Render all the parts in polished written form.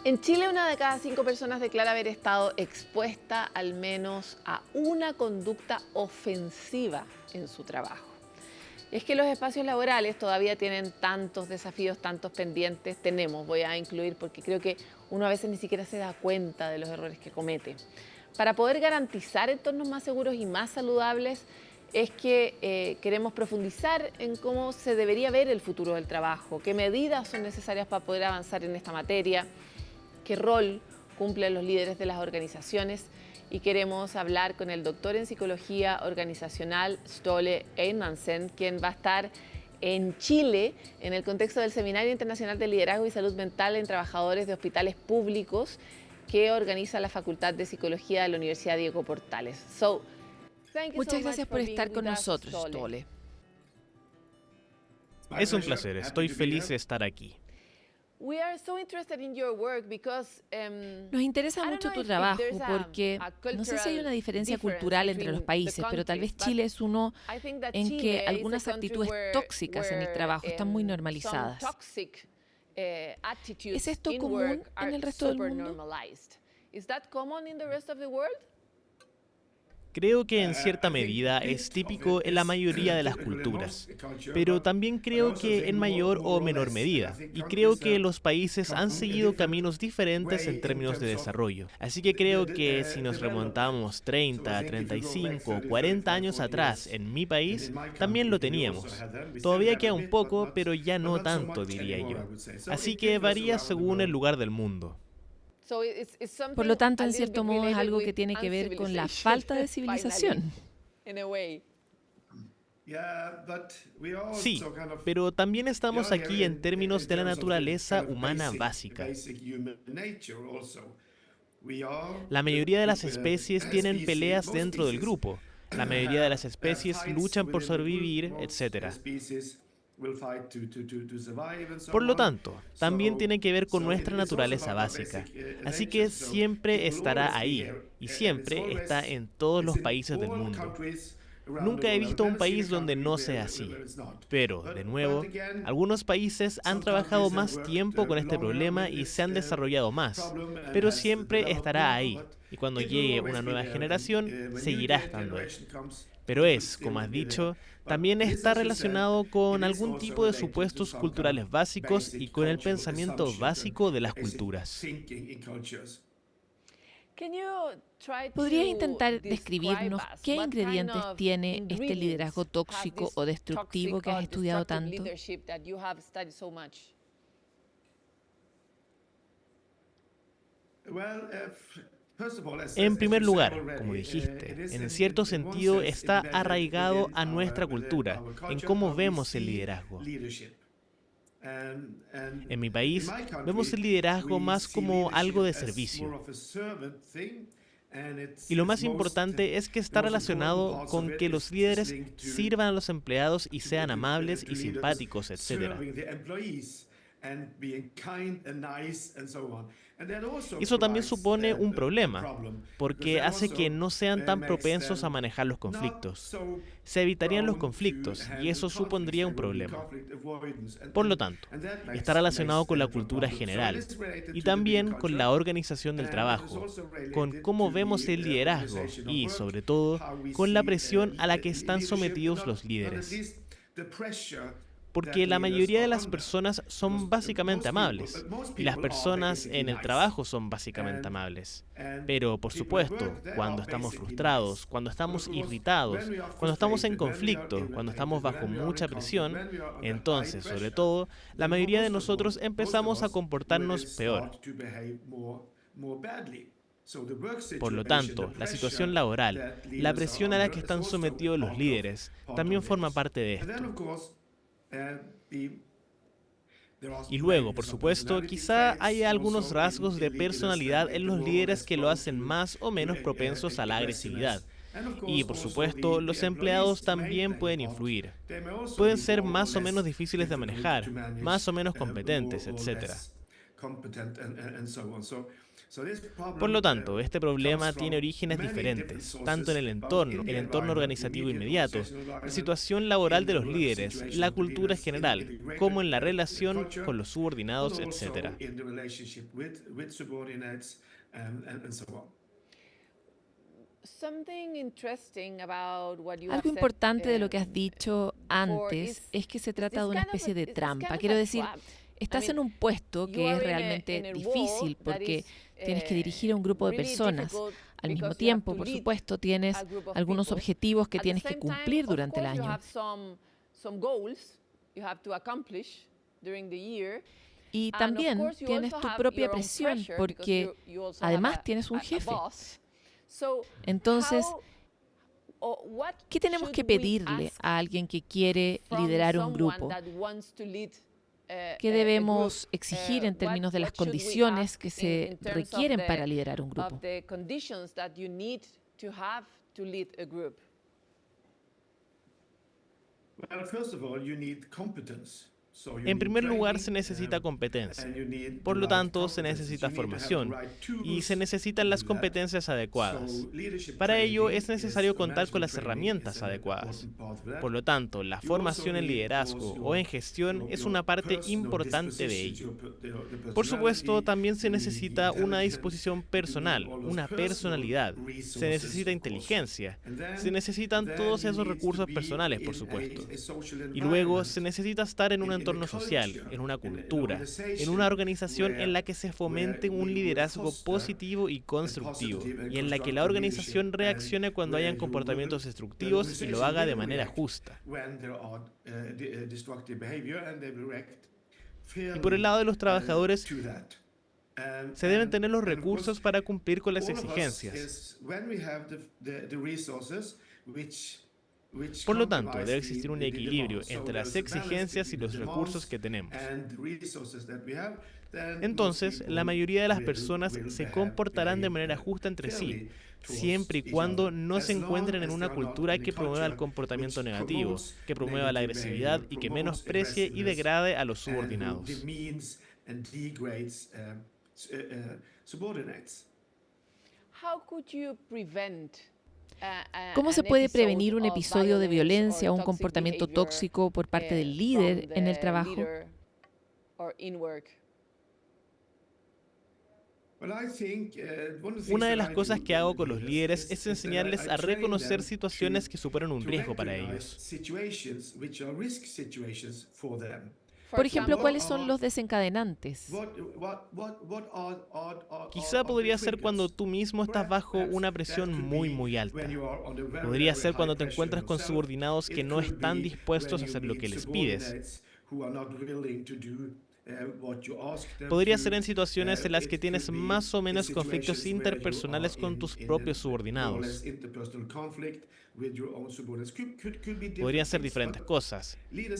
En Chile, 1 de cada 5 personas declara haber estado expuesta al menos a una conducta ofensiva en su trabajo. Es que los espacios laborales todavía tienen tantos desafíos, tantos pendientes. Voy a incluir porque creo que uno a veces ni siquiera se da cuenta de los errores que comete. Para poder garantizar entornos más seguros y más saludables, es que queremos profundizar en cómo se debería ver el futuro del trabajo, qué medidas son necesarias para poder avanzar en esta materia, qué rol cumplen los líderes de las organizaciones, y queremos hablar con el doctor en psicología organizacional Ståle Einmansen, quien va a estar en Chile en el contexto del Seminario Internacional de Liderazgo y Salud Mental en Trabajadores de Hospitales Públicos que organiza la Facultad de Psicología de la Universidad Diego Portales. Muchas gracias por estar con nosotros, Ståle. Es un placer, estoy feliz de estar aquí. Nos interesa mucho tu trabajo porque no sé si hay una diferencia cultural entre los países, pero tal vez Chile es uno en que algunas actitudes tóxicas en el trabajo están muy normalizadas. ¿Es esto común en el resto del mundo? Creo que en cierta medida es típico en la mayoría de las culturas, pero también creo que en mayor o menor medida, y creo que los países han seguido caminos diferentes en términos de desarrollo. Así que creo que si nos remontamos 30, 35, 40 años atrás en mi país, también lo teníamos. Todavía queda un poco, pero ya no tanto, diría yo. Así que varía según el lugar del mundo. Por lo tanto, en cierto modo, es algo que tiene que ver con la falta de civilización. Sí, pero también estamos aquí en términos de la naturaleza humana básica. La mayoría de las especies tienen peleas dentro del grupo. La mayoría de las especies luchan por sobrevivir, etc. Por lo tanto, también tiene que ver con nuestra naturaleza básica. Así que siempre estará ahí, y siempre está en todos los países del mundo. Nunca he visto un país donde no sea así. Pero, de nuevo, algunos países han trabajado más tiempo con este problema y se han desarrollado más. Pero siempre estará ahí, y cuando llegue una nueva generación, seguirá estando ahí. Pero como has dicho, también está relacionado con algún tipo de supuestos culturales básicos y con el pensamiento básico de las culturas. ¿Podrías intentar describirnos qué ingredientes tiene este liderazgo tóxico o destructivo que has estudiado tanto? En primer lugar, como dijiste, en cierto sentido está arraigado a nuestra cultura, en cómo vemos el liderazgo. En mi país, vemos el liderazgo más como algo de servicio. Y lo más importante es que está relacionado con que los líderes sirvan a los empleados y sean amables y simpáticos, etc. Eso también supone un problema, porque hace que no sean tan propensos a manejar los conflictos. Se evitarían los conflictos y eso supondría un problema. Por lo tanto, está relacionado con la cultura general y también con la organización del trabajo, con cómo vemos el liderazgo y, sobre todo, con la presión a la que están sometidos los líderes. Porque la mayoría de las personas son básicamente amables, y las personas en el trabajo son básicamente amables. Pero, por supuesto, cuando estamos frustrados, cuando estamos irritados, cuando estamos en conflicto, cuando estamos bajo mucha presión, entonces, sobre todo, la mayoría de nosotros empezamos a comportarnos peor. Por lo tanto, la situación laboral, la presión a la que están sometidos los líderes, también forma parte de esto. Y luego, por supuesto, quizá haya algunos rasgos de personalidad en los líderes que lo hacen más o menos propensos a la agresividad. Y, por supuesto, los empleados también pueden influir. Pueden ser más o menos difíciles de manejar, más o menos competentes, etc. Por lo tanto, este problema tiene orígenes diferentes, tanto en el entorno organizativo inmediato, la situación laboral de los líderes, la cultura general, como en la relación con los subordinados, etc. Algo importante de lo que has dicho antes es que se trata de una especie de trampa. Quiero decir, estás en un puesto que es realmente difícil porque tienes que dirigir a un grupo de personas. Al mismo tiempo, por supuesto, tienes algunos objetivos que tienes que cumplir durante el año. Y también tienes tu propia presión porque además tienes un jefe. Entonces, ¿qué tenemos que pedirle a alguien que quiere liderar un grupo? ¿Qué debemos exigir en términos de las condiciones que se requieren para liderar un grupo? En primer lugar, se necesita competencia. Por lo tanto, se necesita formación y se necesitan las competencias adecuadas. Para ello, es necesario contar con las herramientas adecuadas. Por lo tanto, la formación en liderazgo o en gestión es una parte importante de ello. Por supuesto, también se necesita una disposición personal, una personalidad. Se necesita inteligencia. Se necesitan todos esos recursos personales, por supuesto. Y luego, se necesita estar en un entorno social, en una cultura, en una organización en la que se fomente un liderazgo positivo y constructivo, y en la que la organización reaccione cuando hayan comportamientos destructivos y lo haga de manera justa. Y por el lado de los trabajadores, se deben tener los recursos para cumplir con las exigencias. Por lo tanto, debe existir un equilibrio entre las exigencias y los recursos que tenemos. Entonces, la mayoría de las personas se comportarán de manera justa entre sí, siempre y cuando no se encuentren en una cultura que promueva el comportamiento negativo, que promueva la agresividad y que menosprecie y degrade a los subordinados. ¿Cómo se puede prevenir un episodio de violencia o un comportamiento tóxico por parte del líder en el trabajo? Una de las cosas que hago con los líderes es enseñarles a reconocer situaciones que suponen un riesgo para ellos. Por ejemplo, ¿cuáles son los desencadenantes? Quizá podría ser cuando tú mismo estás bajo una presión muy alta. Podría ser cuando te encuentras con subordinados que no están dispuestos a hacer lo que les pides. Podría ser en situaciones en las que tienes más o menos conflictos interpersonales con tus propios subordinados. Podrían ser diferentes cosas,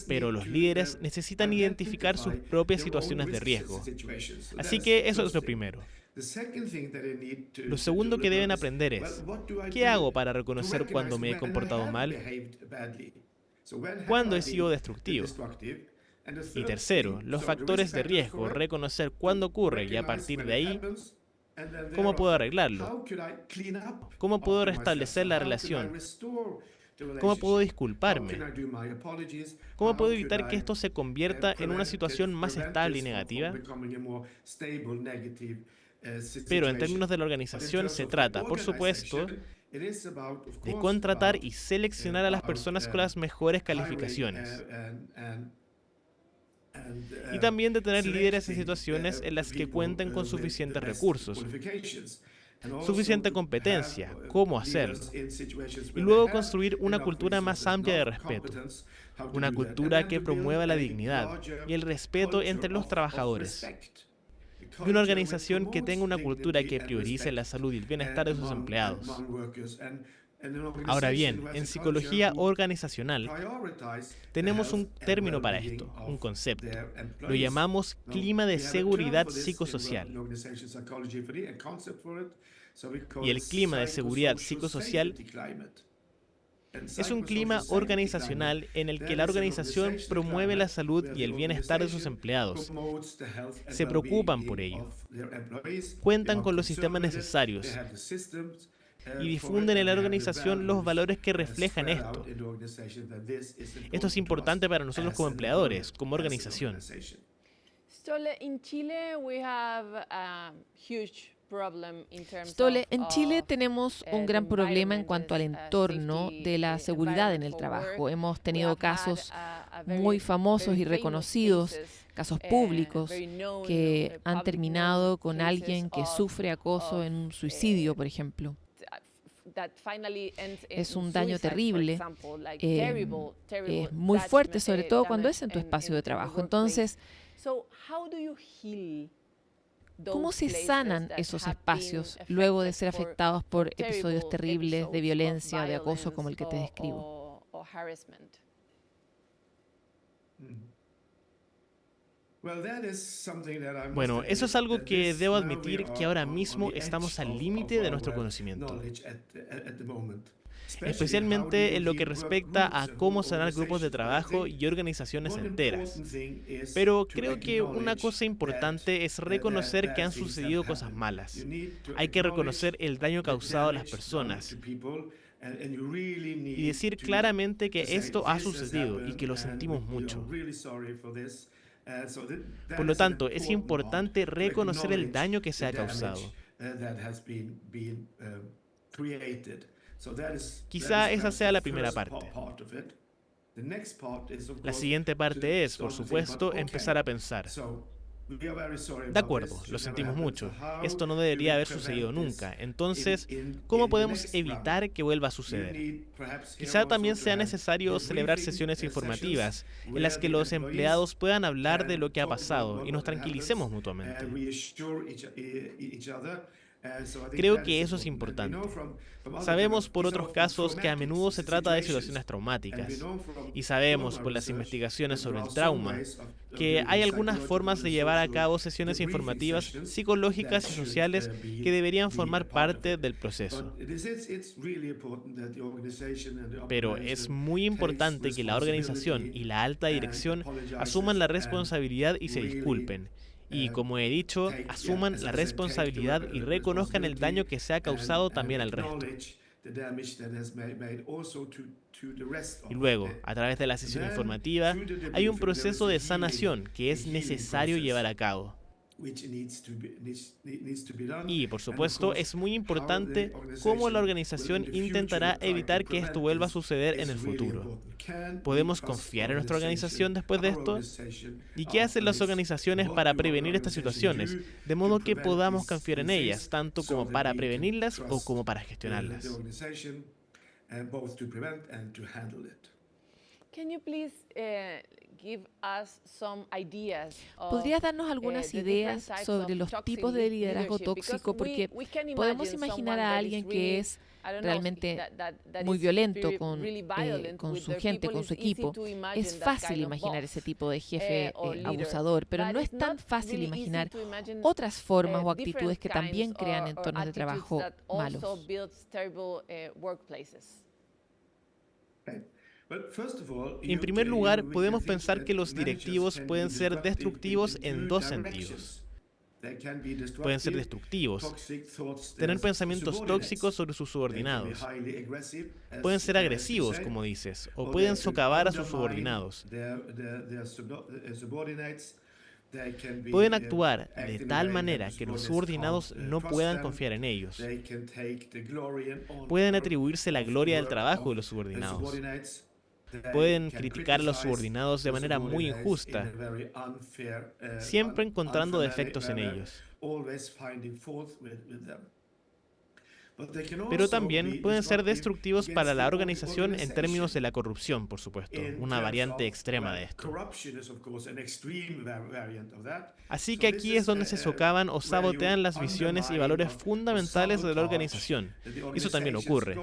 pero los líderes necesitan identificar sus propias situaciones de riesgo. Así que eso es lo primero. Lo segundo que deben aprender es, ¿qué hago para reconocer cuando me he comportado mal? ¿Cuándo he sido destructivo? Y tercero, los factores de riesgo, reconocer cuándo ocurre y a partir de ahí, ¿cómo puedo arreglarlo? ¿Cómo puedo restablecer la relación? ¿Cómo puedo disculparme? ¿Cómo puedo evitar que esto se convierta en una situación más estable y negativa? Pero en términos de la organización se trata, por supuesto, de contratar y seleccionar a las personas con las mejores calificaciones. Y también de tener líderes en situaciones en las que cuenten con suficientes recursos, suficiente competencia, cómo hacerlo. Y luego construir una cultura más amplia de respeto, una cultura que promueva la dignidad y el respeto entre los trabajadores. Y una organización que tenga una cultura que priorice la salud y el bienestar de sus empleados. Ahora bien, en psicología organizacional tenemos un término para esto, un concepto. Lo llamamos clima de seguridad psicosocial. Y el clima de seguridad psicosocial Es un clima organizacional en el que la organización promueve la salud y el bienestar de sus empleados. Se preocupan por ello. Cuentan con los sistemas necesarios y difunden en la organización los valores que reflejan esto. Esto es importante para nosotros como empleadores, como organización. Stole, in Chile we have a huge Stole, en Chile tenemos un gran problema en cuanto al entorno de la seguridad en el trabajo. Hemos tenido casos muy famosos y reconocidos, casos públicos, que han terminado con alguien que sufre acoso en un suicidio, por ejemplo. Es un daño terrible, es muy fuerte, sobre todo cuando es en tu espacio de trabajo. Entonces, ¿cómo se sanan esos espacios luego de ser afectados por episodios terribles de violencia o de acoso como el que te describo? Bueno, eso es algo que debo admitir que ahora mismo estamos al límite de nuestro conocimiento, especialmente en lo que respecta a cómo sanar grupos de trabajo y organizaciones enteras. Pero creo que una cosa importante es reconocer que han sucedido cosas malas. Hay que reconocer el daño causado a las personas y decir claramente que esto ha sucedido y que lo sentimos mucho. Por lo tanto, es importante reconocer el daño que se ha causado. Quizá esa sea la primera parte. La siguiente parte es, por supuesto, empezar a pensar. De acuerdo, lo sentimos mucho. Esto no debería haber sucedido nunca. Entonces, ¿cómo podemos evitar que vuelva a suceder? Quizá también sea necesario celebrar sesiones informativas en las que los empleados puedan hablar de lo que ha pasado y nos tranquilicemos mutuamente. Creo que eso es importante. Sabemos por otros casos que a menudo se trata de situaciones traumáticas y sabemos por las investigaciones sobre el trauma que hay algunas formas de llevar a cabo sesiones informativas psicológicas y sociales que deberían formar parte del proceso. Pero es muy importante que la organización y la alta dirección asuman la responsabilidad y se disculpen. Y, como he dicho, asuman la responsabilidad y reconozcan el daño que se ha causado también al resto. Y luego, a través de la sesión informativa, hay un proceso de sanación que es necesario llevar a cabo. Y, por supuesto, es muy importante cómo la organización intentará evitar que esto vuelva a suceder en el futuro. ¿Podemos confiar en nuestra organización después de esto? ¿Y qué hacen las organizaciones para prevenir estas situaciones? De modo que podamos confiar en ellas, tanto como para prevenirlas o como para gestionarlas. ¿Podrías darnos algunas ideas sobre los tipos de liderazgo tóxico? Porque podemos imaginar a alguien que es realmente muy violento con su gente, con su equipo. Es fácil imaginar ese tipo de jefe abusador, pero no es tan fácil imaginar otras formas o actitudes que también crean entornos de trabajo malos. En primer lugar, podemos pensar que los directivos pueden ser destructivos en dos sentidos. Pueden ser destructivos, tener pensamientos tóxicos sobre sus subordinados. Pueden ser agresivos, como dices, o pueden socavar a sus subordinados. Pueden actuar de tal manera que los subordinados no puedan confiar en ellos. Pueden atribuirse la gloria del trabajo de los subordinados. Pueden criticar a los subordinados de manera muy injusta, siempre encontrando defectos en ellos. Pero también pueden ser destructivos para la organización en términos de la corrupción, por supuesto, una variante extrema de esto. Así que aquí es donde se socavan o sabotean las visiones y valores fundamentales de la organización. Eso también ocurre.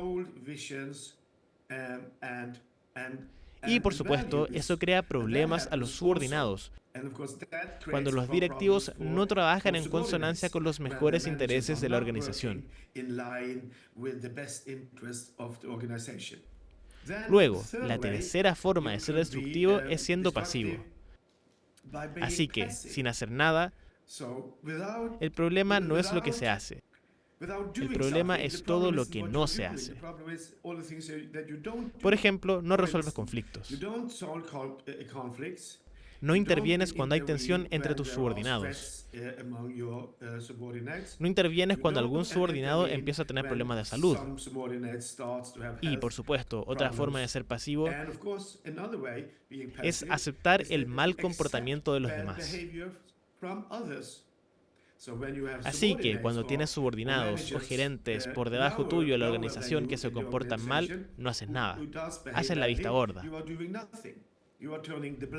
Y, por supuesto, eso crea problemas a los subordinados, cuando los directivos no trabajan en consonancia con los mejores intereses de la organización. Luego, la tercera forma de ser destructivo es siendo pasivo. Así que, sin hacer nada, el problema no es lo que se hace. El problema es todo lo que no se hace. Por ejemplo, no resuelves conflictos. No intervienes cuando hay tensión entre tus subordinados. No intervienes cuando algún subordinado empieza a tener problemas de salud. Y, por supuesto, otra forma de ser pasivo es aceptar el mal comportamiento de los demás. Así que cuando tienes subordinados o gerentes por debajo tuyo en la organización que se comportan mal, no haces nada. Haces la vista gorda.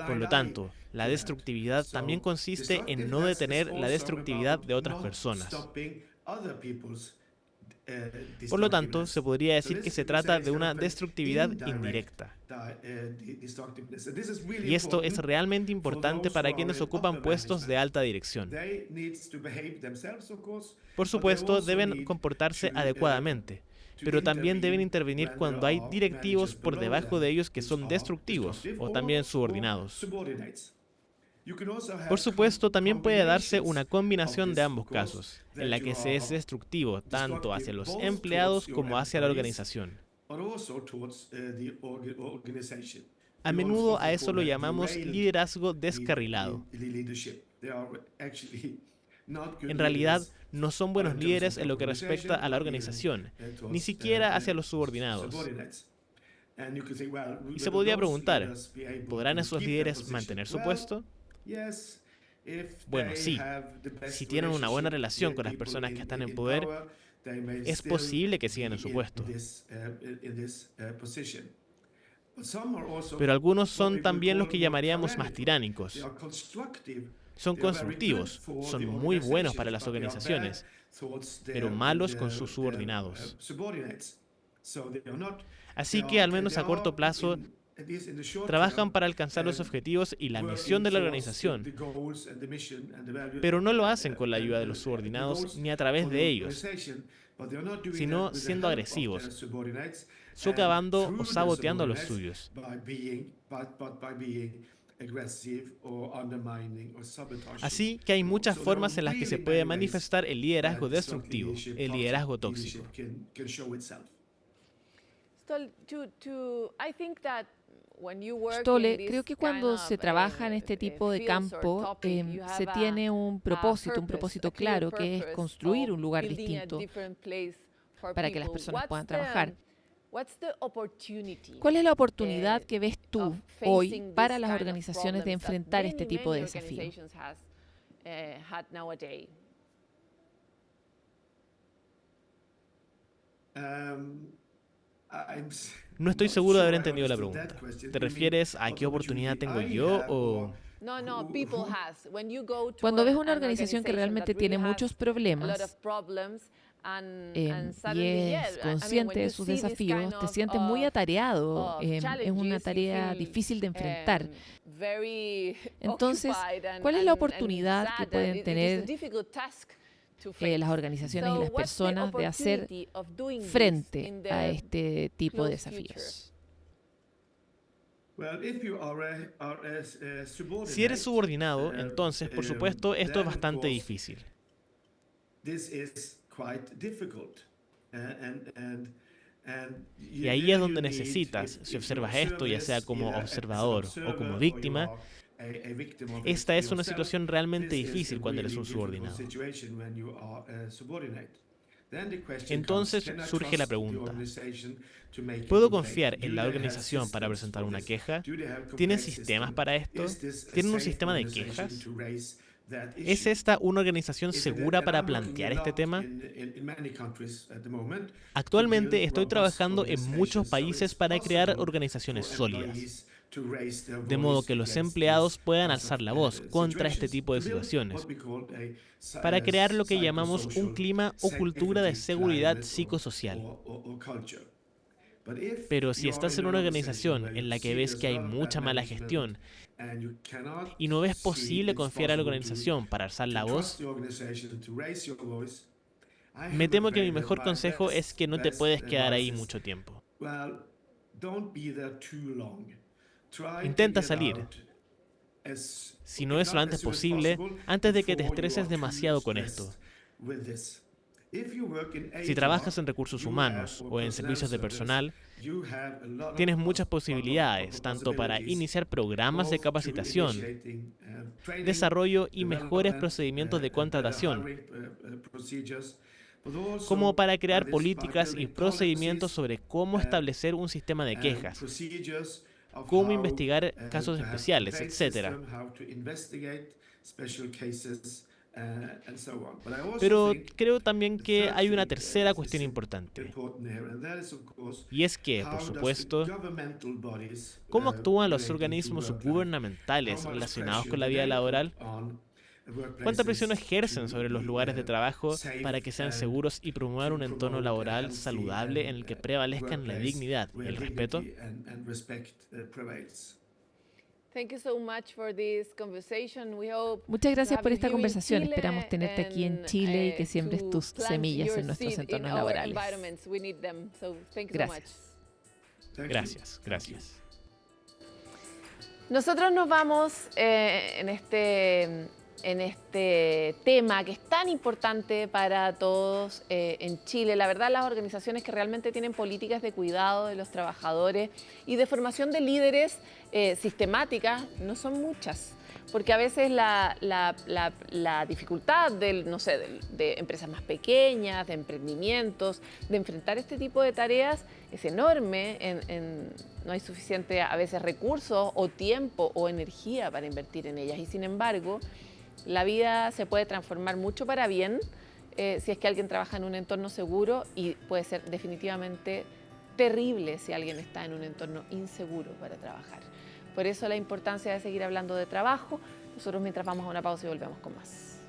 Por lo tanto, la destructividad también consiste en no detener la destructividad de otras personas. Por lo tanto, se podría decir que se trata de una destructividad indirecta. Y esto es realmente importante para quienes ocupan puestos de alta dirección. Por supuesto, deben comportarse adecuadamente, pero también deben intervenir cuando hay directivos por debajo de ellos que son destructivos o también subordinados. Por supuesto, también puede darse una combinación de ambos casos, en la que se es destructivo tanto hacia los empleados como hacia la organización. A menudo a eso lo llamamos liderazgo descarrilado. En realidad, no son buenos líderes en lo que respecta a la organización, ni siquiera hacia los subordinados. Y se podría preguntar, ¿podrán esos líderes mantener su puesto? Bueno, sí. Si tienen una buena relación con las personas que están en poder, es posible que sigan en su puesto. Pero algunos son también los que llamaríamos más tiránicos. Son constructivos, son muy buenos para las organizaciones, pero malos con sus subordinados. Así que, al menos a corto plazo, trabajan para alcanzar los objetivos y la misión de la organización, pero no lo hacen con la ayuda de los subordinados ni a través de ellos, sino siendo agresivos, socavando o saboteando a los suyos. Así que hay muchas formas en las que se puede manifestar el liderazgo destructivo, el liderazgo tóxico. Stolle, creo que cuando se trabaja en este tipo de campo, se tiene un propósito claro, que es construir un lugar distinto para que las personas puedan trabajar. ¿Cuál es la oportunidad que ves tú hoy para las organizaciones de enfrentar este tipo de desafíos? No estoy seguro de haber entendido la pregunta. ¿Te refieres a qué oportunidad tengo yo o...? Cuando ves una organización que realmente tiene muchos problemas y es consciente de sus desafíos, te sientes muy atareado, es una tarea difícil de enfrentar. Entonces, ¿cuál es la oportunidad que pueden tener las organizaciones y las personas de hacer frente a este tipo de desafíos? Si eres subordinado, entonces, por supuesto, esto es bastante difícil. Y ahí es donde necesitas, si observas esto, ya sea como observador o como víctima, esta es una situación realmente difícil cuando eres un subordinado. Entonces surge la pregunta, ¿puedo confiar en la organización para presentar una queja? ¿Tienen sistemas para esto? ¿Tienen un sistema de quejas? ¿Es esta una organización segura para plantear este tema? Actualmente estoy trabajando en muchos países para crear organizaciones sólidas, de modo que los empleados puedan alzar la voz contra este tipo de situaciones, para crear lo que llamamos un clima o cultura de seguridad psicosocial. Pero si estás en una organización en la que ves que hay mucha mala gestión y no ves posible confiar a la organización para alzar la voz, me temo que mi mejor consejo es que no te puedes quedar ahí mucho tiempo. Intenta salir, si no es lo antes posible, antes de que te estreses demasiado con esto. Si trabajas en recursos humanos o en servicios de personal, tienes muchas posibilidades, tanto para iniciar programas de capacitación, desarrollo y mejores procedimientos de contratación, como para crear políticas y procedimientos sobre cómo establecer un sistema de quejas, cómo investigar casos especiales, etc. Pero creo también que hay una tercera cuestión importante. Y es que, por supuesto, ¿cómo actúan los organismos gubernamentales relacionados con la vida laboral? ¿Cuánta presión ejercen sobre los lugares de trabajo para que sean seguros y promuevan un entorno laboral saludable en el que prevalezcan la dignidad y el respeto? Muchas gracias por esta conversación. Esperamos tenerte aquí en Chile y que siembres tus semillas en nuestros entornos laborales. Gracias. Gracias. Nosotros nos vamos en este tema que es tan importante para todos en Chile. La verdad, las organizaciones que realmente tienen políticas de cuidado de los trabajadores y de formación de líderes sistemáticas no son muchas, porque a veces la dificultad de empresas más pequeñas, de emprendimientos, de enfrentar este tipo de tareas es enorme. No hay suficiente a veces recursos o tiempo o energía para invertir en ellas, y sin embargo la vida se puede transformar mucho para bien si es que alguien trabaja en un entorno seguro, y puede ser definitivamente terrible si alguien está en un entorno inseguro para trabajar. Por eso la importancia de seguir hablando de trabajo. Nosotros mientras vamos a una pausa y volvemos con más.